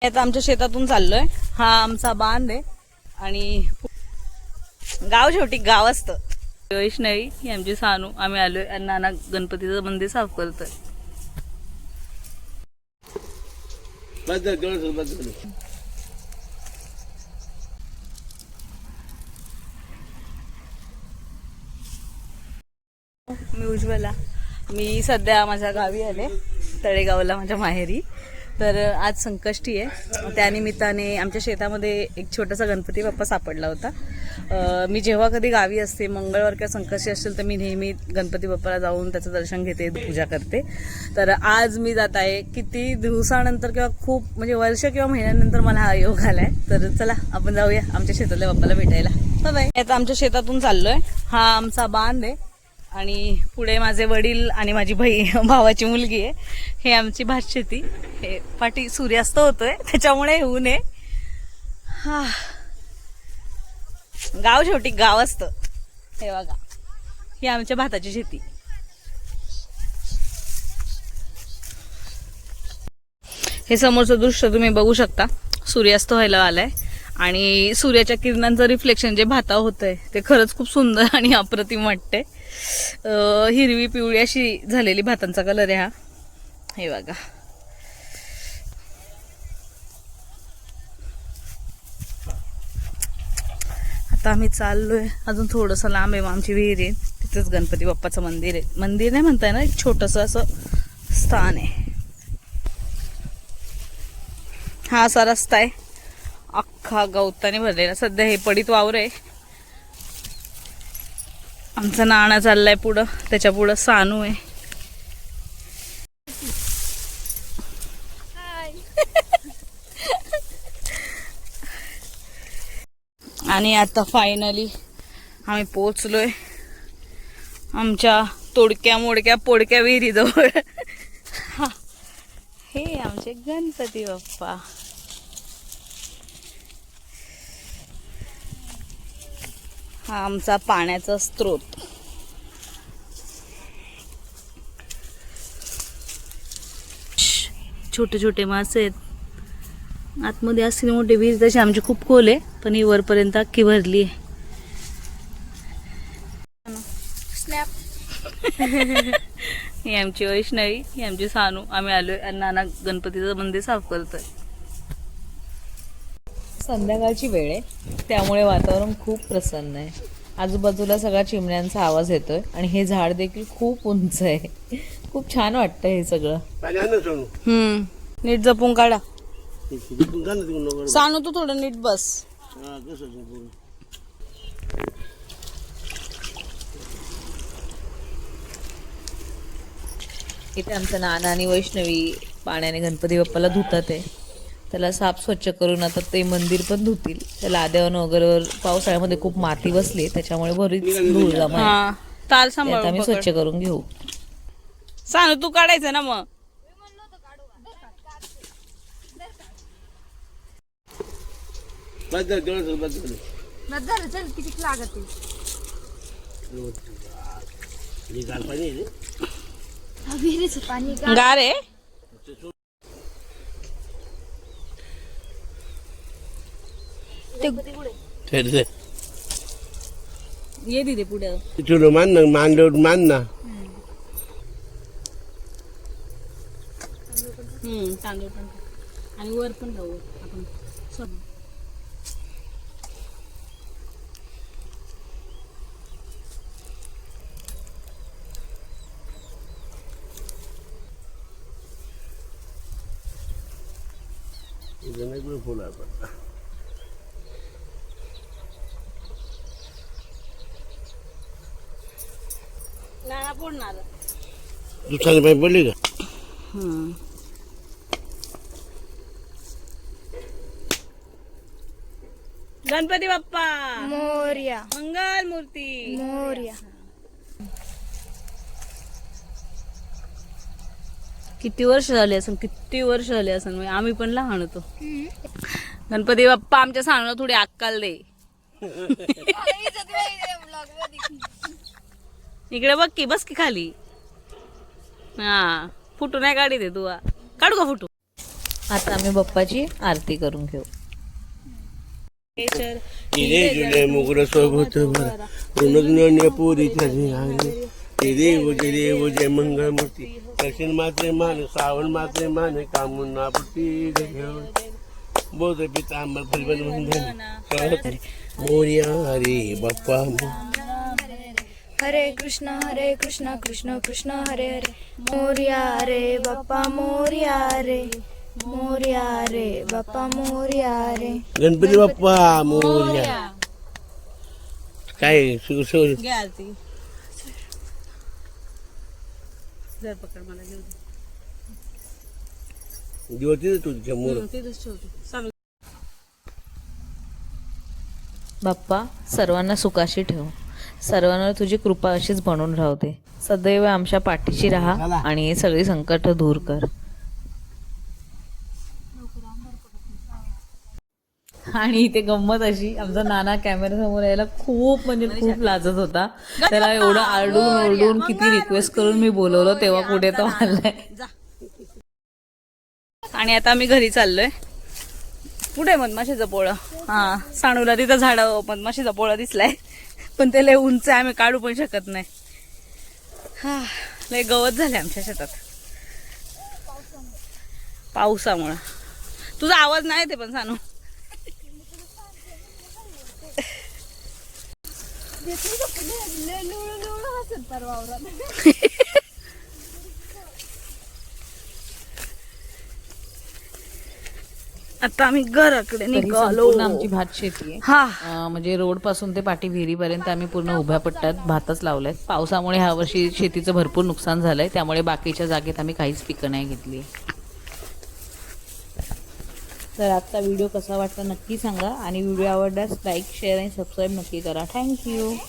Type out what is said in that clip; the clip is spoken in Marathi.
आता आमच्या शेतातून चाललोय. हा आमचा बांध आहे आणि गाव शेवटी गाव असतं. वैष्णवी ही आमची सानू, आम्ही आलोय आणि नाना गणपतीचं मंदिर साफ करतोय. मी उज्ज्वला, मी सध्या माझ्या गावी आले, तळेगावला माझ्या माहेरी. तर आज संकष्टी आहे, त्यानिमित्ताने आमच्या शेतामध्ये एक छोटासा गणपती बाप्पा सापडला होता. मी जेव्हा कधी गावी असते, मंगळवार किंवा संकष्टी असेल, तर मी नेहमी गणपती बाप्पाला जाऊन त्याचं दर्शन घेते, पूजा करते. तर आज मी जात आहे किती दिवसानंतर किंवा खूप म्हणजे वर्ष किंवा महिन्यानंतर मला हा योग आलाय. तर चला आपण जाऊया आमच्या शेतातल्या बाप्पाला भेटायला. बाय. आता आमच्या शेतातून चाललोय. हा आमचा बांध आहे आणि पुढे माझे वडील आणि माझी भावाची मुलगी आहे. हे आमची भातशेती. हे पाठी सूर्यास्त होतोय त्याच्यामुळे ऊन आहे. हा गाव शेवटी गाव असतं. हे बघा, ही आमच्या भाताची शेती. हे समोरचं दृश्य तुम्ही बघू शकता, सूर्यास्त व्हायला आलाय आणि सूर्याच्या किरणांचं रिफ्लेक्शन जे भातावर होतंय ते खरंच खूप सुंदर आणि अप्रतिम वाटतंय. हिरवी पिवळी अशी झालेली भातांचा कलर आहे हा. हे बघा, आता आम्ही चाललोय. अजून थोडंसं लांब आहे, आमची विहीर आहे, तिथेच गणपती बाप्पाचं मंदिर आहे. मंदिर नाही म्हणताय ना, एक छोटंसं असं स्थान आहे. हा असा रस्ता आहे, अख्खा गवताने भरलेला. सध्या हे पडीत वावर आहे. आमचा नाना चाललाय पुढं, त्याच्या पुढं सानू आहे. आणि आता फायनली आम्ही पोहोचलोय आमच्या तोडक्या मोडक्या पोडक्या विहिरीजवळ. हे आमचे गणपती बाप्पा. हा आमचा पाण्याचा स्रोत. छोटे छोटे मासे आहेत. आतमध्ये असली मोठी विहीर तशी आमची खूप खोल आहे, पण ही वरपर्यंत अख्खी भरली आहे. ही आमची वैष्णवी, ही आमची सानू, आम्ही आलोय आणि नाना गणपतीचं मंदिर साफ करतोय. संध्याकाळची वेळ आहे, त्यामुळे वातावरण खूप प्रसन्न आहे. आजूबाजूला सगळा चिमण्यांचा आवाज येतोय आणि हे झाड देखील खूप उंच आहे. खूप छान वाटतं हे सगळं. नीट जपून काढा. सानू तू थोडं नीट बस. इथे आमचं नाना आणि वैष्णवी पाण्याने गणपती बाप्पाला धुतात आहे. त्याला साफ स्वच्छ करून आता ते मंदिर पण धुतील. त्याला आद्यावन वगैरे पावसाळ्यामध्ये खूप माती बसली, त्याच्यामुळे बरीच धूळ जमा आहे. तार ते आता आम्ही स्वच्छ करून घेऊ. सानू तू काढायचं ना मग. किती लागत पाणी गार आहे. ये दिदे पुढे मान ना, मान ना. तांदूळ पण आणि वर पण जाऊ आपण. फुल आहे नाना फोडणार. दुसऱ्याने पाईप पडली का? गणपती बाप्पा मोरया. मंगल मूर्ती मोरया. किती वर्ष झाले असेल, किती वर्ष झाले असेल. आम्ही पण लहान होतो. गणपती बाप्पा आमच्या सांगणं थोडी अक्कल दे. इकडे बघ की, बस की खाली. हा फुटू नाही काढी दे तू. काढू का फुटू? आता आम्ही बाप्पाची आरती करून घेऊ. हिरे जुले मुगुर सोबत भरा ऋणज्ञ पुरीच्या झिहारी ते देव जय मंगलमूर्ती दक्षिण मात्रे मान श्रावण मात्रे मान कामुना पुटी घेऊन बोध पितांबर फलबन मोर्या हरी बाप्पा हरे कृष्ण कृष्ण कृष्ण हरे हरे मोर्या रे बाप्पा मोर्या रे मोर्या रे बाप्पा मोर्या रे. गणपती बाप्पा मोर्या. काय सुरू घे आरती. जर पकड मला घेऊ दे. ज्योती तुझ्या मोर तिथेच ठेवते. चालू. बाप्पा सर्वांना सुखाशी ठेव. सर्वांवर तुझी कृपा अशीच बनून राहते. सदैव आमच्या पाठीशी राहा आणि सगळी संकट दूर कर. आणि इथे गंमत अशी, आमचा नाना कॅमेरा समोर यायला खूप म्हणजे खूप लाजत होता. त्याला एवढं आरडून ओरडून किती रिक्वेस्ट करून मी बोलवलं तेव्हा कुठे तो आलाय. आणि आता आम्ही घरी चाललोय. कुठे मधमाशीचं पोळं? हा, साणूला तिथं झाडावर मधमाशीचा पोळा दिसलाय, पण ते लय उंच आहे, आम्ही काढू पण शकत नाही. हा, लय गवत झाले आमच्या शेतात पावसामुळं. तुझा आवाज नाही येते पण सानू. आता आम्ही घराकडे तरी निघालो. संपूर्ण आमची भात शेती आहे. हा, म्हणजे रोड पासून ते पाठी विहिरीपर्यंत आम्ही पूर्ण उभ्या पट्ट्यात भातच लावलाय. पावसामुळे ह्या वर्षी शेतीचं भरपूर नुकसान झालंय, त्यामुळे बाकीच्या जागेत आम्ही काहीच पिकं नाही घेतली. तर आजचा व्हिडिओ कसा वाटला नक्की सांगा आणि व्हिडिओ आवडल्यास लाईक शेअर आणि सबस्क्राईब नक्की करा. थँक्यू.